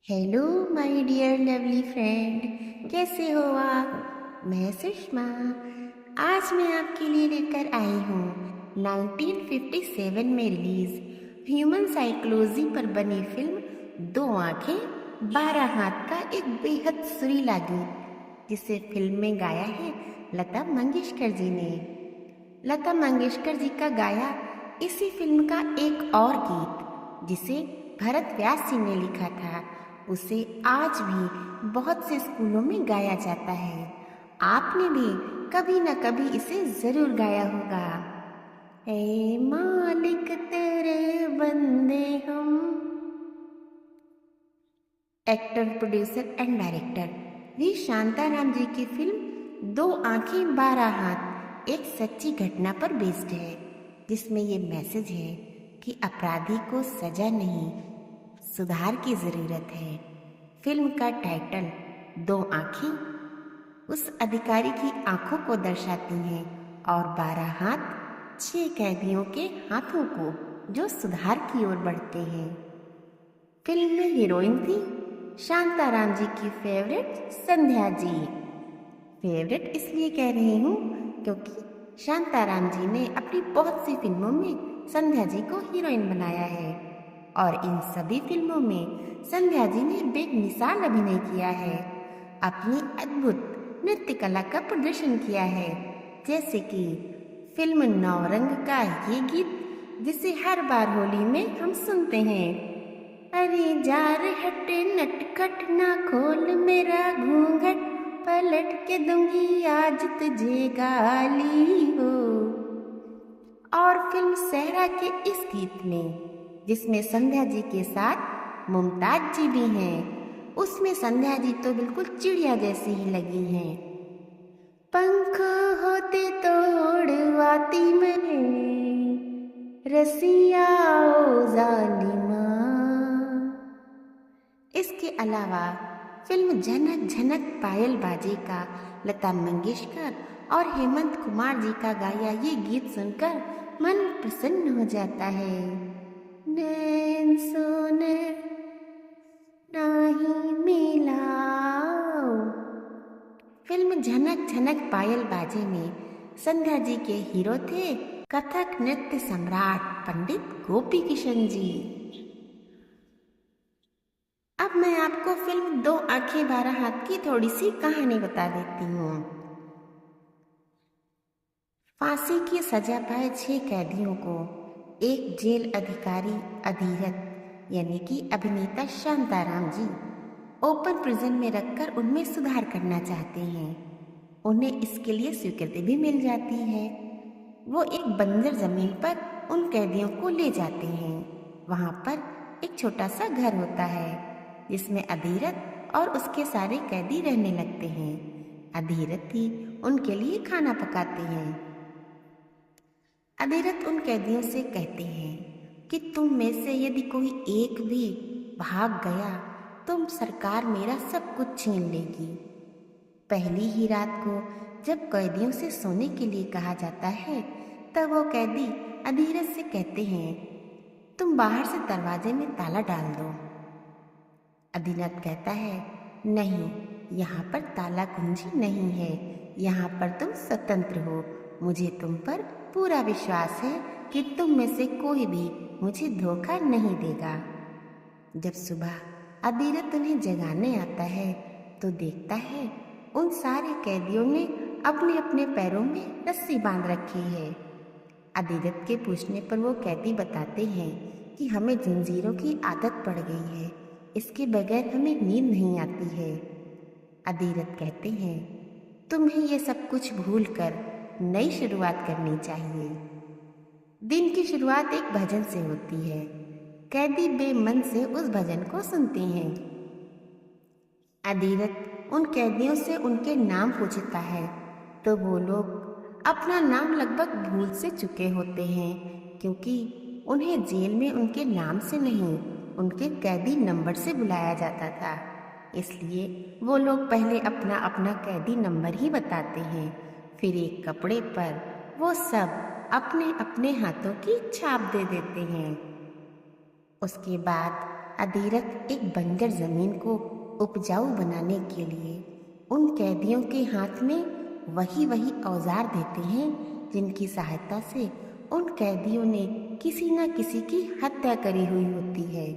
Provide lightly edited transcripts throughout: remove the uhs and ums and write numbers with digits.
Hello my dear lovely friend, कैसे हो आप। मैं सुषमा। आज मैं आपके लिए लेकर आई हूँ 1957 में रिलीज ह्यूमन साइकोलॉजी पर बनी फिल्म दो आंखें 12 हाथ का एक बेहद सुरीला गीत, जिसे फिल्म में गाया है लता मंगेशकर जी ने। लता मंगेशकर जी का गाया इसी फिल्म का एक और गीत, जिसे भरत व्यास जी ने लिखा था, उसे आज भी बहुत से स्कूलों में गाया जाता है। आपने भी कभी न कभी इसे जरूर गाया होगा। ए मालिक तेरे बंदे हम। Actor, producer and director V Shantaram ji की फिल्म दो आंखें 12 हाथ एक सच्ची घटना पर बेस्ड है, जिसमें ये मैसेज है कि अपराधी को सजा नहीं, सुधार की जरूरत है। फिल्म का टाइटल दो आंखें उस अधिकारी की आंखों को दर्शाती हैं और 12 हाथ 6 कैदियों के हाथों को, जो सुधार की ओर बढ़ते हैं। फिल्म में हीरोइन थी शांताराम जी की फेवरेट संध्या जी। फेवरेट इसलिए कह रही हूँ क्योंकि शांताराम जी ने अपनी बहुत सी फिल्मों में संध्या जी को हीरोइन बनाया है, और इन सभी फिल्मों में संध्या जी ने बेमिसाल अभिनय किया है, अपनी अद्भुत नृत्य कला का प्रदर्शन किया है। जैसे कि फिल्म नौरंग का ये गीत, जिसे हर बार होली में हम सुनते हैं। अरे जार हटे नटखट ना खोल मेरा घूंघट, पलट के दूंगी आज तुझे गाली हो। और फिल्म सहरा के इस गीत में, जिसमें संध्या जी के साथ मुमताज जी भी हैं, उसमें संध्या जी तो बिल्कुल चिड़िया जैसी ही लगी हैं। पंख होते तो उड़वाती मैं, रसिया ओ जालिमा। इसके अलावा फिल्म झनक झनक पायल बाजे का लता मंगेशकर और हेमंत कुमार जी का गाया ये गीत सुनकर मन प्रसन्न हो जाता है। नैन सोने नाही मिलाओ। फिल्म झनक झनक पायल बाजे में संध्या जी के हीरो थे कथक नृत्य सम्राट पंडित गोपी किशन जी। अब मैं आपको फिल्म दो आंखें 12 हाथ की थोड़ी सी कहानी बता देती हूँ। फांसी की सजा पाए 6 कैदियों को एक जेल अधिकारी अधीरथ यानी कि अभिनेता शांताराम जी ओपन प्रिजन में रखकर उनमें सुधार करना चाहते हैं। उन्हें इसके लिए स्वीकृति भी मिल जाती है। वो एक बंजर जमीन पर उन कैदियों को ले जाते हैं। वहां पर एक छोटा सा घर होता है, जिसमें अधीरथ और उसके सारे कैदी रहने लगते हैं। अधीरथ ही उनके लिए खाना पकाते हैं। अधीरथ उन कैदियों से कहते हैं कि तुम में से यदि कोई एक भी भाग गया तो सरकार मेरा सब कुछ छीन लेगी। पहली ही रात को जब कैदियों से सोने के लिए कहा जाता है, तब वो कैदी अधीरथ से कहते हैं, तुम बाहर से दरवाजे में ताला डाल दो। अधीरथ कहता है, नहीं, यहाँ पर ताला कुंजी नहीं है, यहाँ पर तुम स्वतंत्र हो। मुझे तुम पर पूरा विश्वास है कि तुम में से कोई भी मुझे धोखा नहीं देगा। जब सुबह अधीरथ उन्हें जगाने आता है तो देखता है उन सारे कैदियों ने अपने अपने पैरों में रस्सी बांध रखी है। अधीरथ के पूछने पर वो कैदी बताते हैं कि हमें जंजीरों की आदत पड़ गई है, इसके बगैर हमें नींद नहीं आती है। अधीरथ कहते हैं, तुम्हें ये सब कुछ भूलकर नई शुरुआत करनी चाहिए। दिन की शुरुआत एक भजन से होती है। कैदी बेमन से उस भजन को सुनते हैं। अधीरथ उन कैदियों से उनके नाम पूछता है, तो वो लोग अपना नाम लगभग भूल से चुके होते हैं, क्योंकि उन्हें जेल में उनके नाम से नहीं, उनके कैदी नंबर से बुलाया जाता था। इसलिए वो लोग पहले अपना अपना कैदी नंबर ही बताते हैं, फिर एक कपड़े पर वो सब अपने अपने हाथों की छाप दे देते हैं। उसके बाद अधीरथ एक बंजर जमीन को उपजाऊ बनाने के लिए उन कैदियों के हाथ में वही वही औजार देते हैं जिनकी सहायता से उन कैदियों ने किसी न किसी की हत्या करी हुई होती है।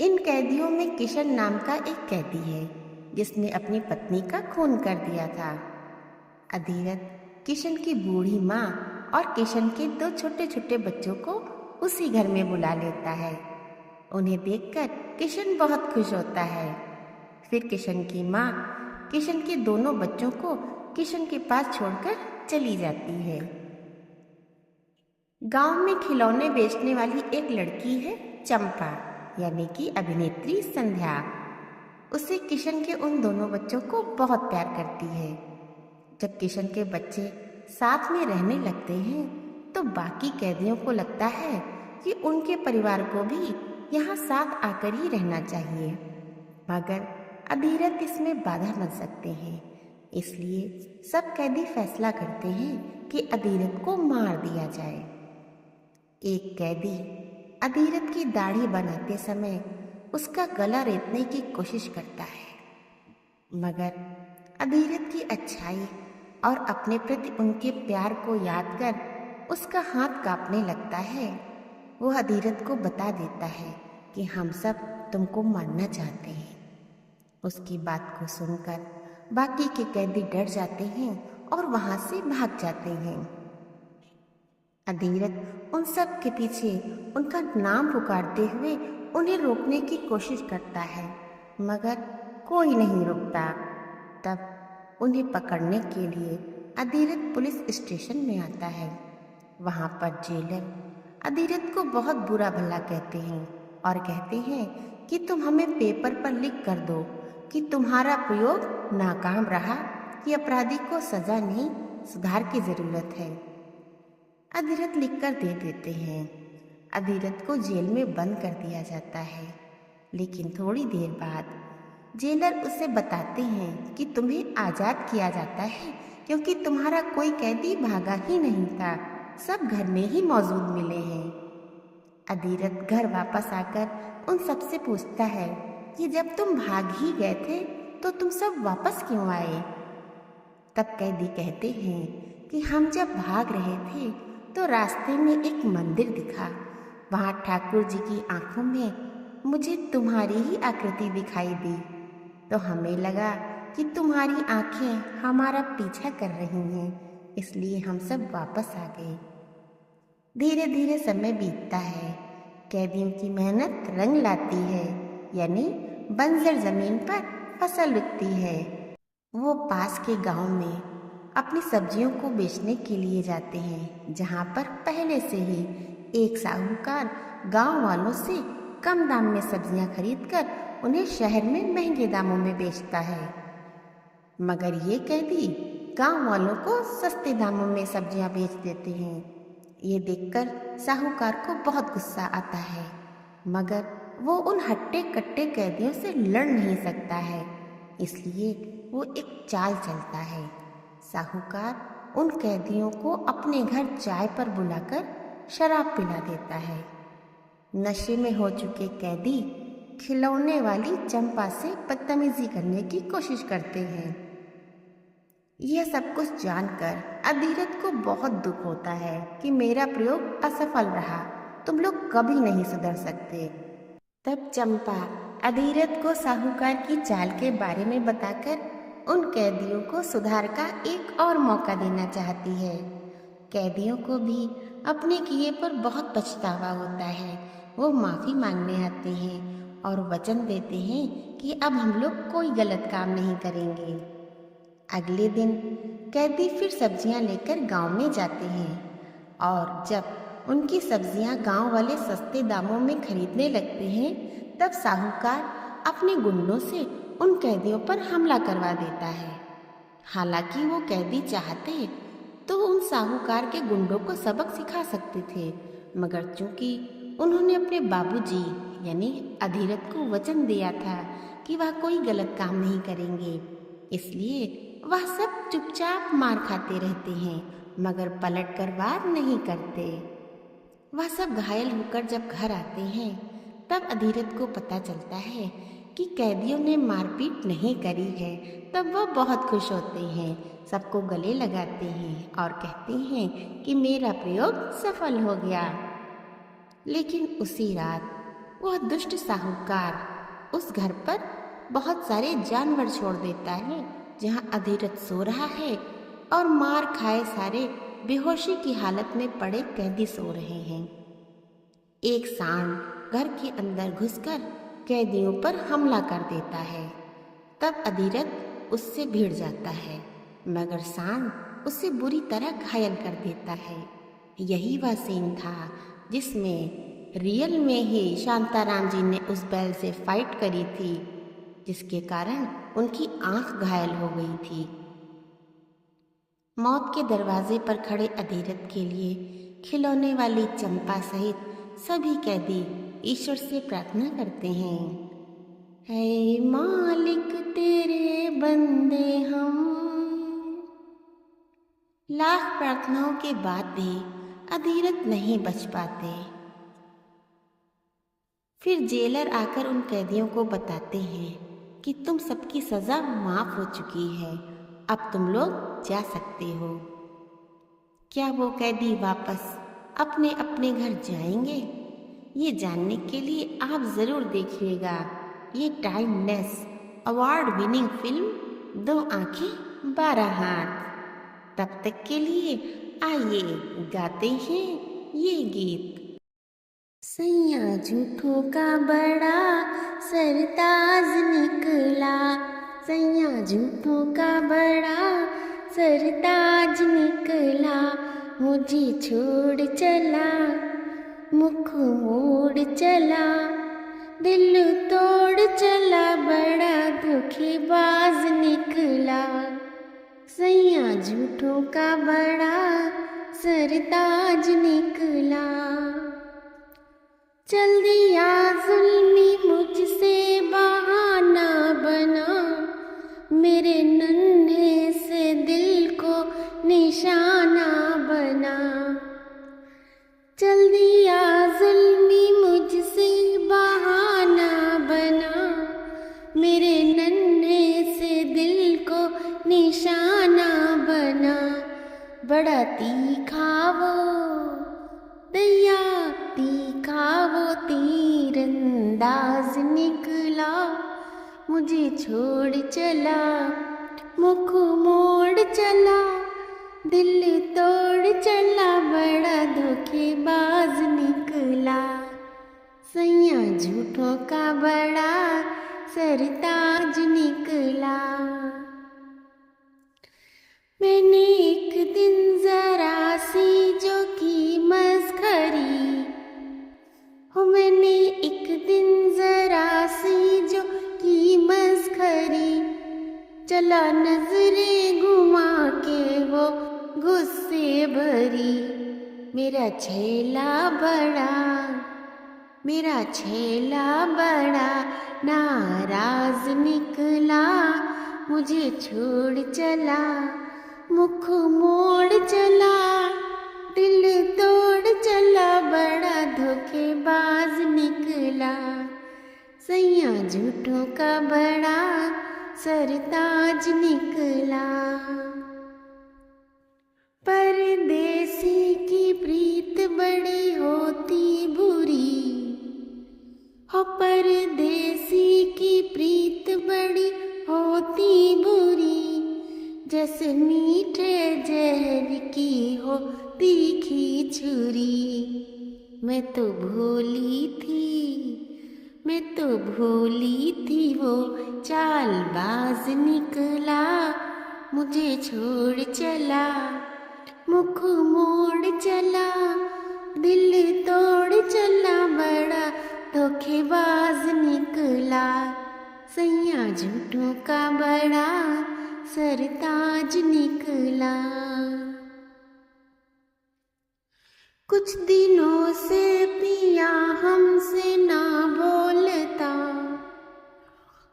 इन कैदियों में किशन नाम का एक कैदी है जिसने अपनी पत्नी का खून कर दिया था। अधीरथ किशन की बूढ़ी माँ और किशन के दो छोटे छोटे बच्चों को उसी घर में बुला लेता है। उन्हें देखकर किशन बहुत खुश होता है। फिर किशन की माँ किशन के दोनों बच्चों को किशन के पास छोड़कर चली जाती है। गांव में खिलौने बेचने वाली एक लड़की है चंपा, यानी कि अभिनेत्री संध्या। उसे किशन के उन दोनों बच्चों को बहुत प्यार करती है। जब किशन के बच्चे साथ में रहने लगते हैं तो बाकी कैदियों को लगता है कि उनके परिवार को भी यहाँ साथ आकर ही रहना चाहिए, मगर अधीरथ इसमें बाधा बन सकते हैं। इसलिए सब कैदी फैसला करते हैं कि अधीरथ को मार दिया जाए। एक कैदी अधीरथ की दाढ़ी बनाते समय उसका गला रेतने की कोशिश करता है, मगर अधीरथ की अच्छाई और अपने प्रति उनके प्यार को याद कर उसका हाथ कांपने लगता है। वो अधीरथ को बता देता है कि हम सब तुमको मारना चाहते हैं। उसकी बात को सुनकर बाकी के कैदी डर जाते हैं और वहां से भाग जाते हैं। अधीरथ उन सब के पीछे उनका नाम पुकारते हुए उन्हें रोकने की कोशिश करता है, मगर कोई नहीं रुकता। तब उन्हें पकड़ने के लिए अधीरथ पुलिस स्टेशन में आता है। वहाँ पर जेलर अधीरथ को बहुत बुरा भला कहते हैं और कहते हैं कि तुम हमें पेपर पर लिख कर दो कि तुम्हारा प्रयोग नाकाम रहा, कि अपराधी को सजा नहीं सुधार की जरूरत है। अधीरथ लिखकर दे देते हैं। अधीरथ को जेल में बंद कर दिया जाता है, लेकिन थोड़ी देर बाद जेलर उसे बताते हैं कि तुम्हें आज़ाद किया जाता है क्योंकि तुम्हारा कोई कैदी भागा ही नहीं था, सब घर में ही मौजूद मिले हैं। अधीरथ घर वापस आकर उन सबसे पूछता है कि जब तुम भाग ही गए थे तो तुम सब वापस क्यों आए। तब कैदी कहते हैं कि हम जब भाग रहे थे तो रास्ते में एक मंदिर दिखा। वहाँ ठाकुर जी की आंखों में मुझे तुम्हारी ही आकृति दिखाई दी, तो हमें लगा कि तुम्हारी आंखें हमारा पीछा कर रही हैं, इसलिए हम सब वापस आ गए। धीरे धीरे समय बीतता है। कैदियों की मेहनत रंग लाती है, यानी बंजर जमीन पर फसल उगती है। वो पास के गांव में अपनी सब्जियों को बेचने के लिए जाते हैं, जहां पर पहले से ही एक साहूकार गांव वालों से कम दाम में सब्जियां खरीदकर उन्हें शहर में महंगे दामों में बेचता है। मगर ये कैदी गांव वालों को सस्ते दामों में सब्जियां बेच देते हैं। ये देखकर साहूकार को बहुत गुस्सा आता है, मगर वो उन हट्टे कट्टे कैदियों से लड़ नहीं सकता है, इसलिए वो एक चाल चलता है। साहूकार उन कैदियों को अपने घर चाय पर बुलाकर शराब पिला देता है। नशे में हो चुके कैदी खिलौने वाली चंपा से बदतमीजी करने की कोशिश करते हैं। यह सब कुछ जानकर अधीरथ को बहुत दुख होता है कि मेरा प्रयोग असफल रहा, तुम लोग कभी नहीं सुधर सकते। तब चंपा अधीरथ को साहूकार की चाल के बारे में बताकर उन कैदियों को सुधार का एक और मौका देना चाहती है। कैदियों को भी अपने किए पर बहुत पछतावा होता है। वो माफ़ी मांगने आते हैं और वचन देते हैं कि अब हम लोग कोई गलत काम नहीं करेंगे। अगले दिन कैदी फिर सब्जियां लेकर गांव में जाते हैं और जब उनकी सब्जियां गांव वाले सस्ते दामों में खरीदने लगते हैं, तब साहूकार अपने गुंडों से उन कैदियों पर हमला करवा देता है। हालांकि वो कैदी चाहते तो उन साहूकार के गुंडों को सबक सिखा सकते थे, मगर चूंकि उन्होंने अपने बाबूजी यानी अधीरथ को वचन दिया था कि वह कोई गलत काम नहीं करेंगे, इसलिए वह सब चुपचाप मार खाते रहते हैं, मगर पलट कर वार नहीं करते। वह सब घायल होकर जब घर आते हैं तब अधीरथ को पता चलता है कि कैदियों ने मारपीट नहीं करी है। तब वह बहुत खुश होते हैं, सबको गले लगाते हैं और कहते हैं कि मेरा प्रयोग सफल हो गया। लेकिन उसी रात वह दुष्ट साहूकार उस घर पर बहुत सारे जानवर छोड़ देता है जहां अधीरथ सो रहा है और मार खाए सारे बेहोशी की हालत में पड़े कैदी सो रहे हैं। एक सांड घर के अंदर घुसकर कैदियों पर हमला कर देता है। तब अधीरथ उससे भिड़ जाता है, मगर सांड उसे बुरी तरह घायल कर देता है। यही वह सीन था जिसमें रियल में ही शांताराम जी ने उस बैल से फाइट करी थी, जिसके कारण उनकी आंख घायल हो गई थी। मौत के दरवाजे पर खड़े अधीरथ के लिए खिलौने वाली चंपा सहित सभी कैदी ईश्वर से प्रार्थना करते हैं, हे मालिक तेरे बंदे हम। लाख प्रार्थनाओं के बाद भी अधीरथ नहीं बच पाते। फिर जेलर आकर उन कैदियों को बताते हैं कि तुम सबकी सजा माफ हो चुकी है, अब तुम लोग जा सकते हो। क्या वो कैदी वापस अपने अपने घर जाएंगे? ये जानने के लिए आप ज़रूर देखिएगा ये टाइमलेस अवार्ड विनिंग फिल्म 2 आंखें 12 हाथ। तब तक के लिए आइए गाते हैं ये गीत। सैया झूठों का बड़ा सरताज निकला, सैया झूठों का बड़ा सरताज निकला, मुझे छोड़ चला मुख मोड़ चला, दिल तोड़ चला, बड़ा धोखेबाज निकला, सैया झूठों का बड़ा सरताज निकला। चल दिया जुल्मी मुझसे बहाना बना, मेरे नन्हे से दिल को निशाना बना। चल दिया जुल्मी मुझसे बहाना बना, मेरे नन्हे से दिल को निशाना बना। बड़ा तीखा वो दया तीखा वो तीरंदाज निकला, मुझे छोड़ चला मुख मोड़ चला, दिल तोड़ चला, बड़ा धोखेबाज निकला, सैया झूठों का बड़ा सरताज निकला। मैंने एक दिन जरा सी जो की मस्खरी, हो मैंने एक दिन जरा सी जो की मस्खरी, चला नजरें घुमा के वो गुस्से भरी, मेरा छेला बड़ा नाराज निकला, मुझे छोड़ चला मुख मोड़ चला, दिल तोड़ चला, बड़ा धोखेबाज निकला, सैया झूठों का बड़ा सरताज निकला। परदेसी की प्रीत बड़ी होती बुरी, हो परदेसी की प्रीत बड़ी होती बुरी, जैसे मीठे जहर की हो तीखी छुरी। मैं तो भूली थी वो चालबाज निकला, मुझे छोड़ चला मुख मोड़ चला, दिल तोड़ चला, बड़ा धोखेबाज निकला, सैया झूठों का बड़ा सरताज निकला। कुछ दिनों से पिया हमसे ना बोलता,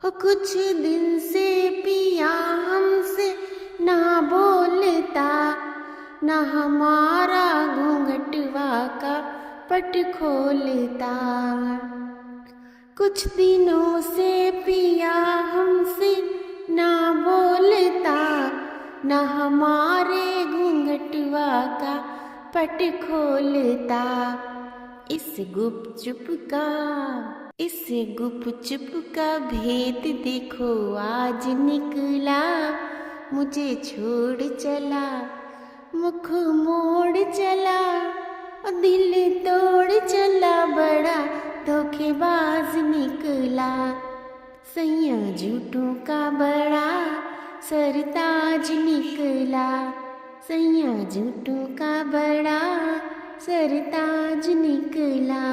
कुछ दिन से पिया हमसे ना बोलता, ना हमारा घूंघटवा का पट खोलता, कुछ दिनों से पिया हमसे ना बोलता, ना हमारे घूंघटवा का पट खोलता। इस गुपचुप का भेद देखो आज निकला, मुझे छोड़ चला, मुख मोड़ चला, और दिल तोड़ चला, बड़ा धोखेबाज निकला। सैया झूठों का बड़ा सरताज निकला, सैया झूठों का बड़ा सरताज निकला।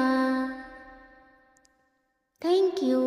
Thank you.